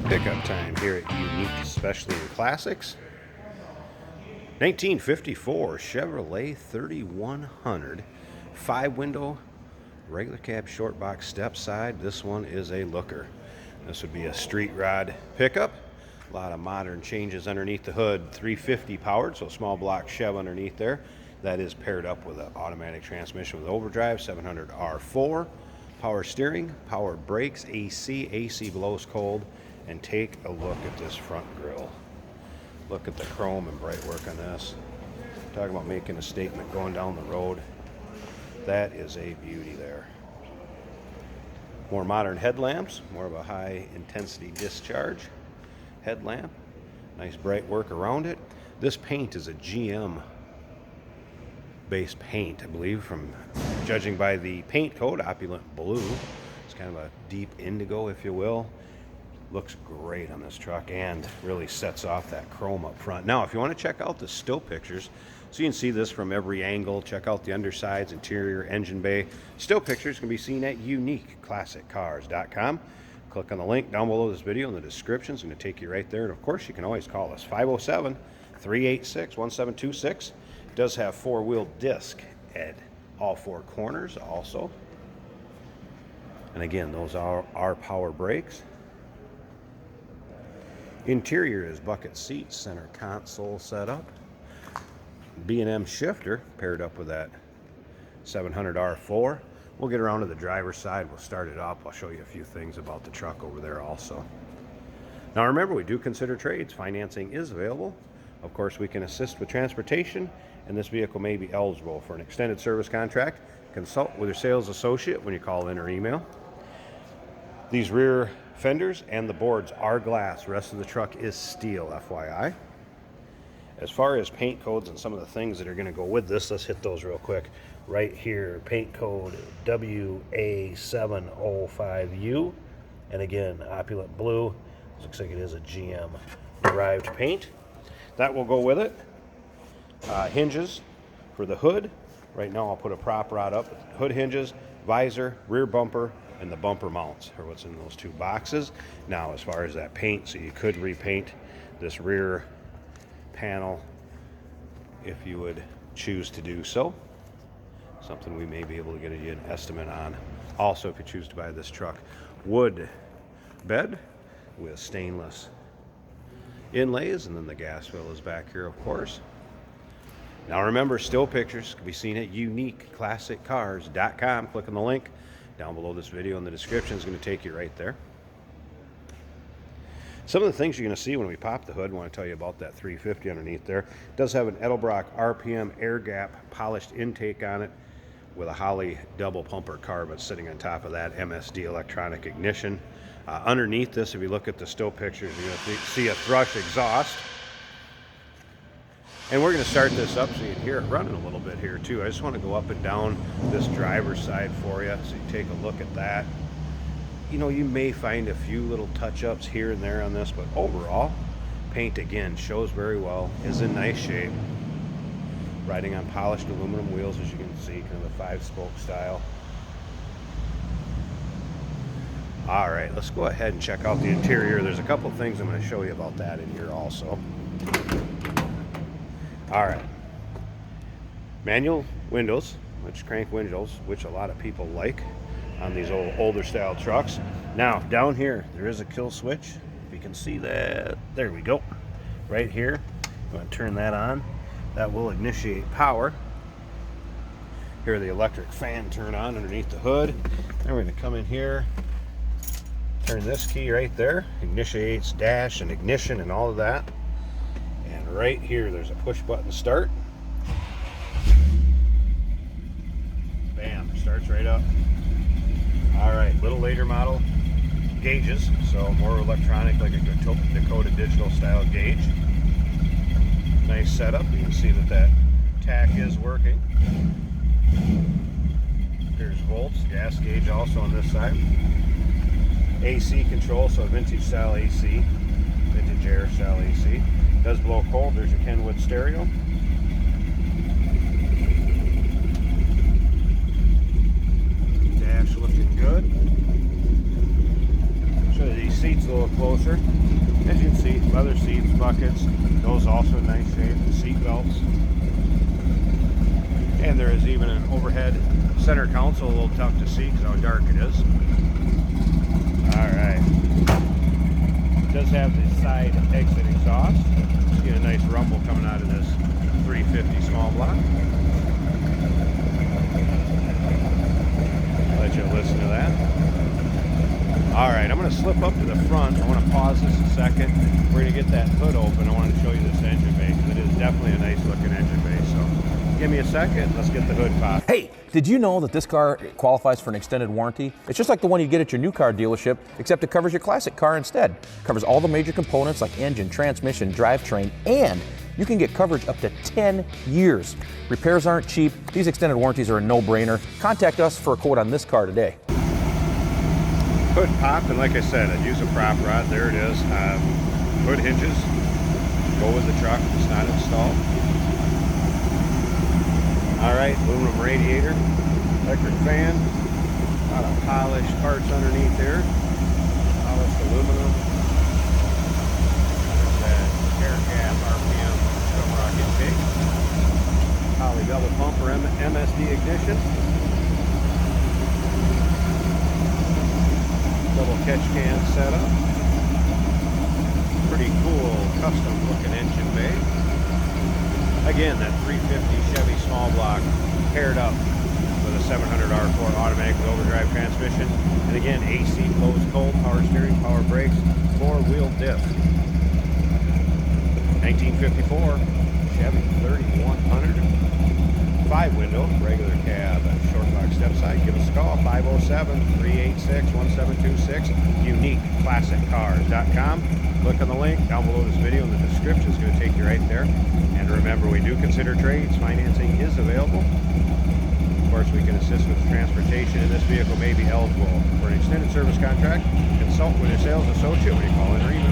Pickup time here at Unique, especially in classics. 1954 Chevrolet 3100, 5-window, regular cab, short box, step side. This one is a looker. This would be a street rod pickup. A lot of modern changes underneath the hood. 350 powered, so small block Chev underneath there. That is paired up with an automatic transmission with overdrive, 700 R4, power steering, power brakes, AC blows cold. And take a look at this front grille. Look at the chrome and bright work on this. Talking about making a statement going down the road. That is a beauty there. More modern headlamps, more of a high intensity discharge headlamp. Nice bright work around it. This paint is a GM based paint, I believe, from judging by the paint code, opulent blue. It's kind of a deep indigo, if you will. Looks great on this truck and really sets off that chrome up front. Now, if you want to check out the still pictures, so you can see this from every angle, check out the undersides, interior, engine bay. Still pictures can be seen at uniqueclassiccars.com. Click on the link down below this video in the description. It's going to take you right there. And of course, you can always call us 507-386-1726. It does have 4-wheel disc at all 4 corners also. And again, those are our power brakes. Interior is bucket seats, center console setup, B&M shifter paired up with that 700 R4. We'll get around to the driver's side. We'll start it up. I'll show you a few things about the truck over there also. Now remember, we do consider trades. Financing is available. Of course, we can assist with transportation, and this vehicle may be eligible for an extended service contract. Consult with your sales associate when you call in or email. These rear fenders and the boards are glass. The rest of the truck is steel, FYI. As far as paint codes and some of the things that are going to go with this, let's hit those real quick. Right here, paint code WA705U. And again, opulent blue. Looks like it is a GM derived paint. That will go with it. Hinges for the hood. Right now I'll put a prop rod up. Hood hinges, visor, rear bumper, and the bumper mounts are what's in those 2 boxes. Now, as far as that paint, so you could repaint this rear panel if you would choose to do so. Something we may be able to get you an estimate on. Also, if you choose to buy this truck, wood bed with stainless inlays, and then the gas fill is back here, of course. Now remember, still pictures can be seen at uniqueclassiccars.com. Click on the link down below this video in the description. Is going to take you right there. Some of the things you're going to see when we pop the hood, I want to tell you about that 350 underneath there. It does have an Edelbrock RPM air gap polished intake on it with a Holley double pumper carb sitting on top of that, MSD electronic ignition. Underneath this, if you look at the still pictures, you're going to see a thrush exhaust. And we're going to start this up so you can hear it running a little bit here too. I just want to go up and down this driver's side for you so you take a look at that. You know, you may find a few little touch-ups here and there on this, but overall, paint again shows very well, is in nice shape. Riding on polished aluminum wheels, as you can see, kind of a 5-spoke style. All right, let's go ahead and check out the interior. There's a couple things I'm going to show you about that in here also. All right, manual windows, which crank windows, which a lot of people like on these older style trucks. Now down here there is a kill switch. If you can see that, there we go. Right here, I'm going to turn that on. That will initiate power. Here the electric fan turn on underneath the hood. Then we're going to come in here, turn this key right there, initiates dash and ignition and all of that. Right here there's a push button start. Bam, starts right up. All right, little later model gauges, so more electronic, like a Dakota digital style gauge. Nice setup. You can see that tack is working. There's volts, gas gauge also on this side. AC control, so vintage style AC, vintage air style AC. Does blow cold. There's your Kenwood stereo. Dash looking good. Show you these seats a little closer. closer. As you can see, leather seats, buckets, those also in nice shape, seat belts. And there is even an overhead center console, a little tough to see because how dark it is. All right. It does have the side exit exhaust. Just get a nice rumble coming out of this 350 small block. Let you listen to that. All right, I'm going to slip up to the front. I want to pause this a second. We're going to get that hood open. I want to show you this engine bay because it is definitely a nice looking engine bay. So give me a second. Let's get the hood popped. Hey, did you know that this car qualifies for an extended warranty? It's just like the one you get at your new car dealership, except it covers your classic car instead. It covers all the major components like engine, transmission, drivetrain, and you can get coverage up to 10 years. Repairs aren't cheap. These extended warranties are a no-brainer. Contact us for a quote on this car today. Hood pop, and like I said, I'd use a prop rod. There it is. Hood hinges go with the truck. It's not installed. All right, aluminum radiator, electric fan, a lot of polished parts underneath there. Polished aluminum. There's that air gap RPM sumrock intake. Poly double pumper MSD ignition. Double catch can setup. Pretty cool custom looking engine bay. Again, that 350 Chevy small block paired up with a 700 R4 automatic with overdrive transmission. And again, AC, closed cold, power steering, power brakes, four-wheel diff. 1954 Chevy 3100. 5-window, regular cab, short box step side. Give us a call, 507-386-1726, uniqueclassiccars.com. Click on the link down below this video in the description. It's going to take you right there. And remember, we do consider trades. Financing is available. Of course, we can assist with transportation, and this vehicle may be eligible for an extended service contract. Consult with your sales associate when you call in or email.